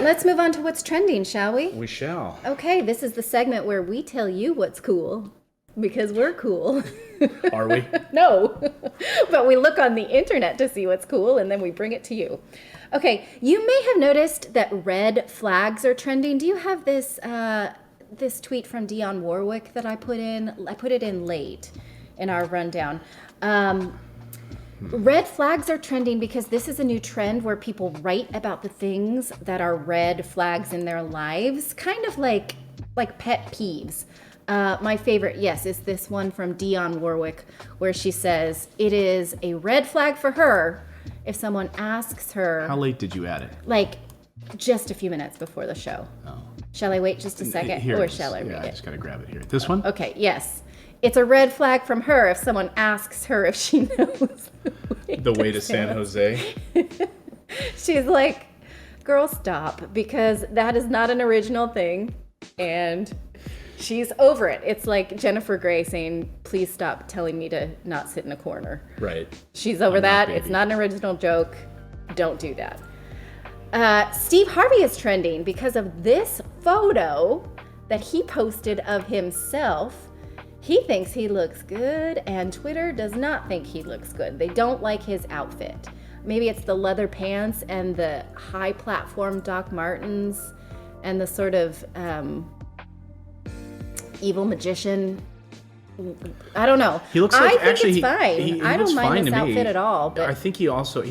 let's move on to what's trending, shall we? We shall. Okay, this is the segment where we tell you what's cool because we're cool. Are we? No, but we look on the internet to see what's cool and then we bring it to you. Okay, you may have noticed that red flags are trending. Do you have this this tweet from Dionne Warwick that I put in? I put it in late in our rundown. Red flags are trending because this is a new trend where people write about the things that are red flags in their lives, kind of like pet peeves. My favorite, yes, is this one from Dionne Warwick, where she says, it is a red flag for her if someone asks her... How late did you add it? Like, just a few minutes before the show. Oh. Shall I wait just a second, Here or shall I read Yeah, it? I just gotta grab it here. This one? Okay, yes. It's a red flag from her if someone asks her if she knows The way to San Jose? She's like, girl, stop, because that is not an original thing, and... she's over it. It's like Jennifer Grey saying, please stop telling me to not sit in a corner. Right. She's over that. It's not an original joke. Don't do that. Steve Harvey is trending because of this photo that he posted of himself. He thinks he looks good, and Twitter does not think he looks good. They don't like his outfit. Maybe it's the leather pants and the high platform Doc Martens and the sort of... evil magician. I don't know. He looks like I think actually it's fine. I don't mind his outfit at all. But I think he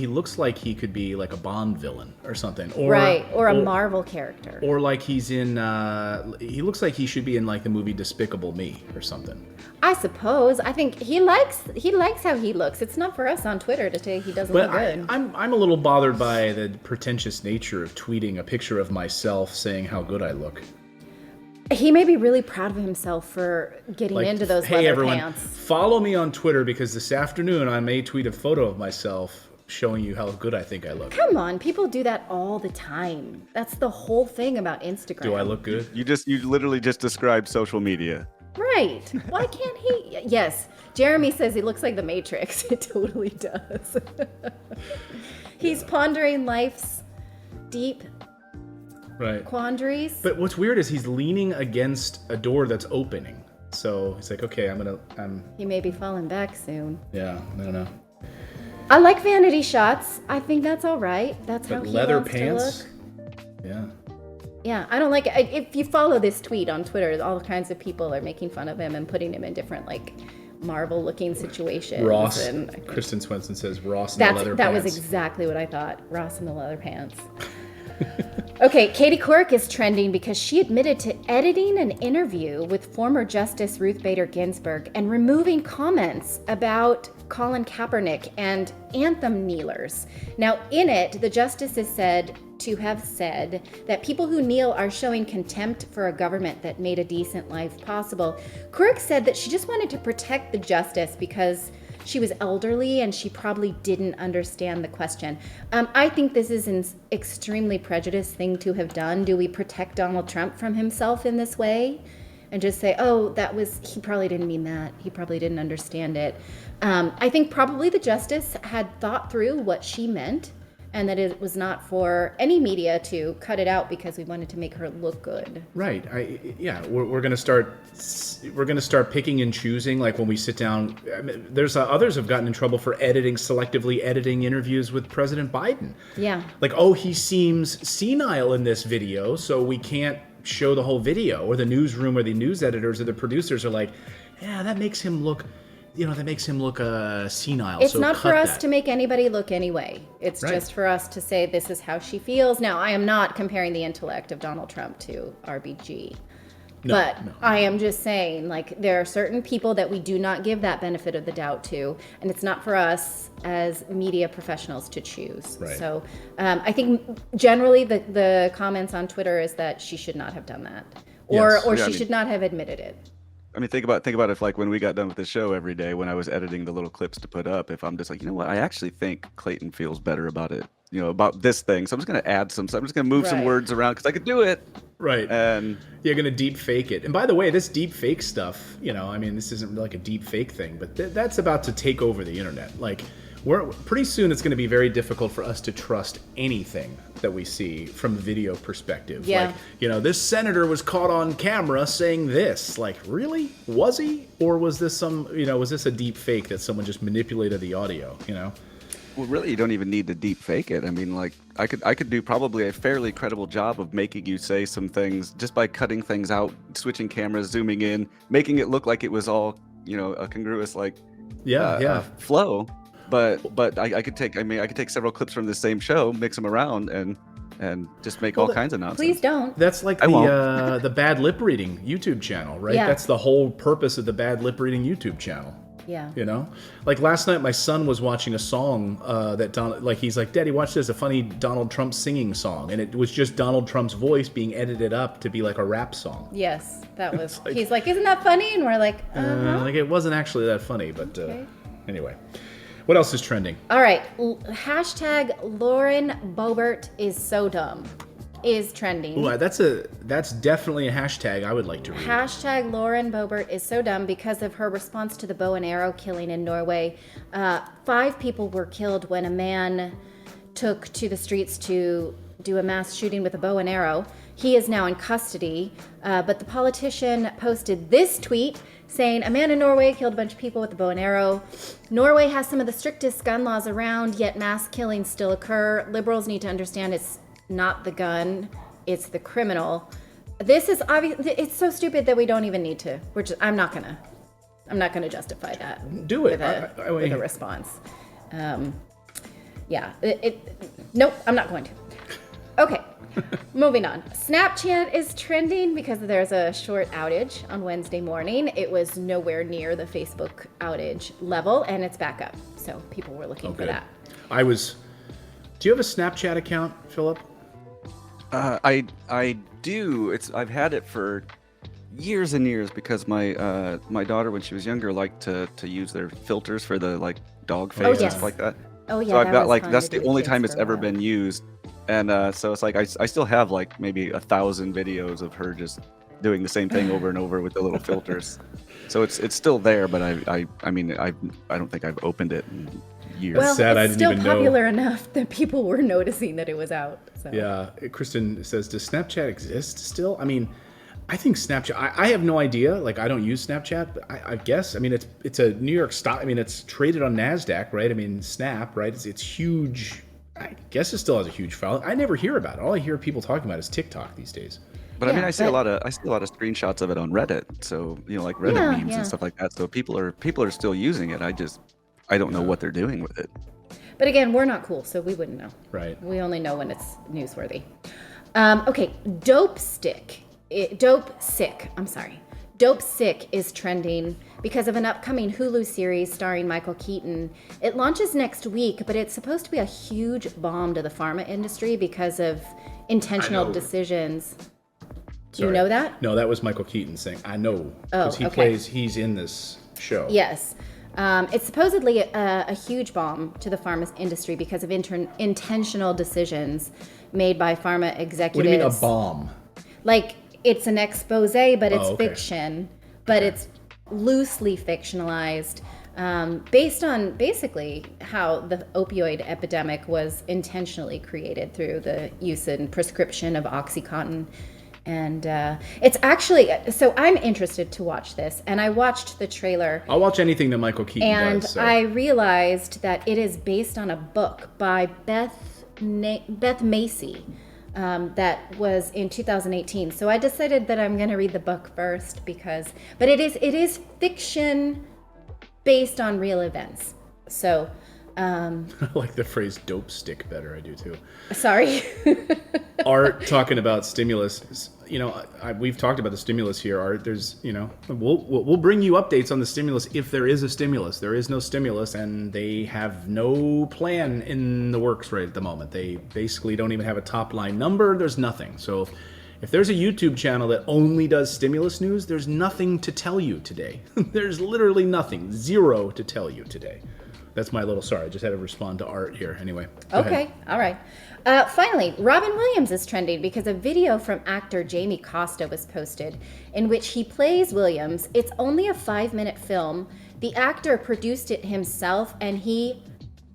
looks like he could be like a Bond villain or something. Or a Marvel character. Or like he's in he looks like he should be in like the movie Despicable Me or something. I suppose. I think he likes how he looks. It's not for us on Twitter to say he doesn't look good. I'm a little bothered by the pretentious nature of tweeting a picture of myself saying how good I look. He may be really proud of himself for getting into those leather everyone, pants. Follow me on Twitter because this afternoon I may tweet a photo of myself showing you how good I think I look. Come on, people do that all the time. That's the whole thing about Instagram. Do I look good? You literally just described social media. Right. Why can't he? Yes. Jeremy says he looks like the Matrix. It totally does. He's pondering life's deep quandaries. But what's weird is he's leaning against a door that's opening. So he's like, okay, he may be falling back soon. Yeah, I don't know. I like vanity shots. I think that's all right. That's how he leather wants pants? to look. Yeah. Yeah, I don't like it. If you follow this tweet on Twitter, all kinds of people are making fun of him and putting him in different like Marvel-looking situations. Ross. And Kristen Swenson says Ross in the leather pants. That was exactly what I thought. Ross in the leather pants. Okay, Katie Couric is trending because she admitted to editing an interview with former Justice Ruth Bader Ginsburg and removing comments about Colin Kaepernick and anthem kneelers. Now, in it, the justice is said to have said that people who kneel are showing contempt for a government that made a decent life possible. Couric said that she just wanted to protect the justice because she was elderly and she probably didn't understand the question. I think this is an extremely prejudiced thing to have done. Do we protect Donald Trump from himself in this way? And just say, oh, he probably didn't mean that. He probably didn't understand it. I think probably the justice had thought through what she meant and that it was not for any media to cut it out because we wanted to make her look good. Right. We're gonna start picking and choosing. Like when we sit down, I mean, there's others have gotten in trouble for selectively editing interviews with President Biden. Yeah. Like, oh, he seems senile in this video, so we can't show the whole video. Or the newsroom or the news editors or the producers are like, yeah, that makes him look senile. It's so not for us that. to make anybody look anyway. It's just for us to say this is how she feels. Now, I am not comparing the intellect of Donald Trump to RBG. No. I am just saying, like, there are certain people that we do not give that benefit of the doubt to, and it's not for us as media professionals to choose. Right. So I think generally the comments on Twitter is that she should not have done that, or she should not have admitted it. I mean, think about if like when we got done with the show every day, when I was editing the little clips to put up, if I'm just like, you know what, I actually think Clayton feels better about it, about this thing. So I'm just going to add I'm just going to move some words around because I could do it. Right. And you're going to deep fake it. And by the way, this deep fake stuff, this isn't like a deep fake thing, but that's about to take over the internet. Like Pretty soon it's going to be very difficult for us to trust anything that we see from a video perspective. Yeah. Like, this senator was caught on camera saying this. Like, really? Was he? Or was this was this a deep fake that someone just manipulated the audio, Well, really, you don't even need to deep fake it. I mean, like, I could do probably a fairly credible job of making you say some things just by cutting things out, switching cameras, zooming in, making it look like it was all, a congruous, like, flow. But I could take several clips from the same show, mix them around, and just make all kinds of nonsense. Please don't. That's like the bad lip reading YouTube channel, right? Yeah. That's the whole purpose of the bad lip reading YouTube channel. Yeah. Like last night, my son was watching a song he's like, Daddy, watch this, a funny Donald Trump singing song. And it was just Donald Trump's voice being edited up to be like a rap song. Yes, that was, he's like, isn't that funny? And we're like, Like it wasn't actually that funny, but anyway. What else is trending? All right. Hashtag Lauren Boebert is so dumb is trending. Ooh, that's definitely a hashtag I would like to read. Hashtag Lauren Boebert is so dumb because of her response to the bow and arrow killing in Norway. 5 people were killed when a man took to the streets to do a mass shooting with a bow and arrow. He is now in custody, but the politician posted this tweet saying, a man in Norway killed a bunch of people with a bow and arrow. Norway has some of the strictest gun laws around, yet mass killings still occur. Liberals need to understand it's not the gun, it's the criminal. This is obvious. It's so stupid that we don't even need to. I'm not gonna justify that. Do it. With a response. Nope, I'm not going to. Okay. Moving on. Snapchat is trending because there's a short outage on Wednesday morning. It was nowhere near the Facebook outage level, and it's back up. So people were looking for that. Do you have a Snapchat account, Philip? I do. I've had it for years and years because my daughter, when she was younger, liked to use their filters for the like dog face and stuff like that. Oh yeah. So I've got that's the only time it's ever been used. And so it's like I still have like maybe 1,000 videos of her just doing the same thing over and over with the little filters. So it's still there, but I don't think I've opened it in years. Well, sad it's I still didn't popular enough that people were noticing that it was out. So. Yeah, Kristen says, does Snapchat exist still? I mean, I think Snapchat. I have no idea. Like, I don't use Snapchat, but I guess. I mean, it's a New York stock. I mean, it's traded on Nasdaq, right? I mean, Snap, right? It's huge. I guess it still has a huge following. I never hear about it. All I hear people talking about is TikTok these days. But I mean, I see a lot of screenshots of it on Reddit. So like Reddit memes and stuff like that. So people are still using it. I don't know what they're doing with it. But again, we're not cool, so we wouldn't know. Right. We only know when it's newsworthy. Okay, Dope Sick is trending because of an upcoming Hulu series starring Michael Keaton. It launches next week, but it's supposed to be a huge bomb to the pharma industry because of intentional decisions. Do you know that? No, that was Michael Keaton saying, I know. Because he's in this show. Yes. It's supposedly a huge bomb to the pharma industry because of intentional decisions made by pharma executives. What do you mean a bomb? Like, it's an expose, but it's fiction, but it's loosely fictionalized, based on basically how the opioid epidemic was intentionally created through the use and prescription of OxyContin. And it's actually, so I'm interested to watch this, and I watched the trailer. I'll watch anything that Michael Keaton does. And I realized that it is based on a book by Beth Macy. That was in 2018. So I decided that I'm going to read the book first but it is fiction based on real events. So I like the phrase dope stick better. I do too. Sorry. Art talking about stimulus. We've talked about the stimulus here. Art, there's, we'll bring you updates on the stimulus if there is a stimulus. There is no stimulus, and they have no plan in the works right at the moment. They basically don't even have a top line number. There's nothing. So if there's a YouTube channel that only does stimulus news, there's nothing to tell you today. There's literally nothing. Zero to tell you today. That's my little, sorry, I just had to respond to Art here. Anyway. Okay, all right. Finally, Robin Williams is trending because a video from actor Jamie Costa was posted in which he plays Williams. It's only a 5-minute film. The actor produced it himself, and he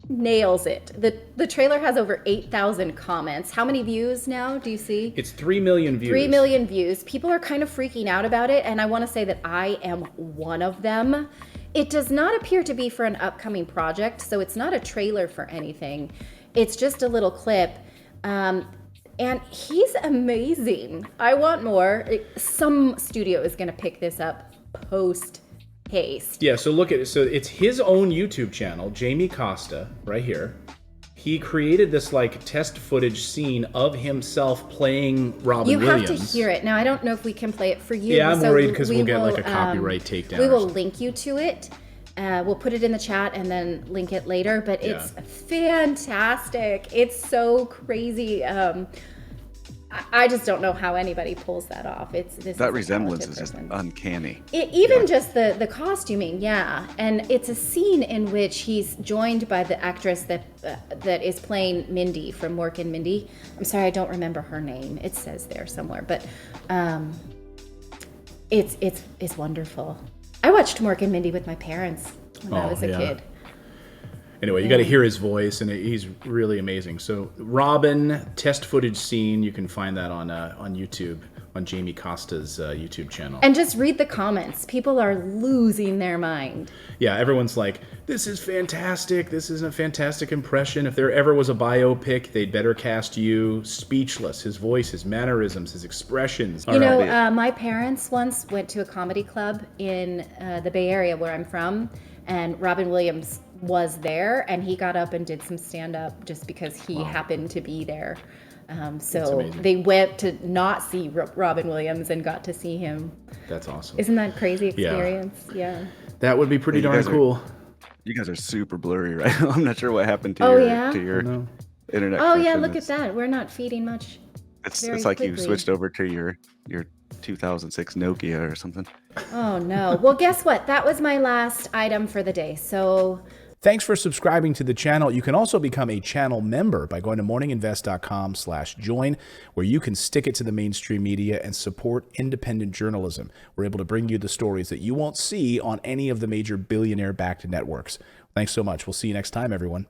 nails it. The trailer has over 8,000 comments. How many views now do you see? It's 3 million views. 3 million views. People are kind of freaking out about it, and I want to say that I am one of them. It does not appear to be for an upcoming project, so it's not a trailer for anything. It's just a little clip. And he's amazing. I want more. Some studio is going to pick this up post haste. Yeah, so look at it. So it's his own YouTube channel, Jamie Costa, right here. He created this like test footage scene of himself playing Robin Williams. You have to hear it. Now, I don't know if we can play it for you. Yeah, I'm worried because we'll get like a copyright takedown. We will link you to it. We'll put it in the chat and then link it later. But it's fantastic. It's so crazy. I just don't know how anybody pulls that off. That resemblance is just uncanny. Even just the costuming, yeah. And it's a scene in which he's joined by the actress that is playing Mindy from Mork and Mindy. I'm sorry, I don't remember her name. It says there somewhere, but it's wonderful. I watched Mork and Mindy with my parents when I was a kid. Anyway, you got to hear his voice, and he's really amazing. So, Robin test footage scene, you can find that on YouTube, on Jamie Costa's YouTube channel. And just read the comments. People are losing their mind. Yeah, everyone's like, this is fantastic. This is a fantastic impression. If there ever was a biopic, they'd better cast you. Speechless. His voice, his mannerisms, his expressions. You know, my parents once went to a comedy club in the Bay Area where I'm from, and Robin Williams was there, and he got up and did some stand-up just because he happened to be there. So they went to not see Robin Williams and got to see him. That's awesome. Isn't that a crazy experience? Yeah. That would be pretty darn cool. You guys are super blurry right now. I'm not sure what happened to your internet. Oh yeah, look at that. We're not feeding much. It's like you switched over to your 2006 Nokia or something. Oh no. Well, guess what? That was my last item for the day. So thanks for subscribing to the channel. You can also become a channel member by going to morninginvest.com/join, where you can stick it to the mainstream media and support independent journalism. We're able to bring you the stories that you won't see on any of the major billionaire-backed networks. Thanks so much. We'll see you next time, everyone.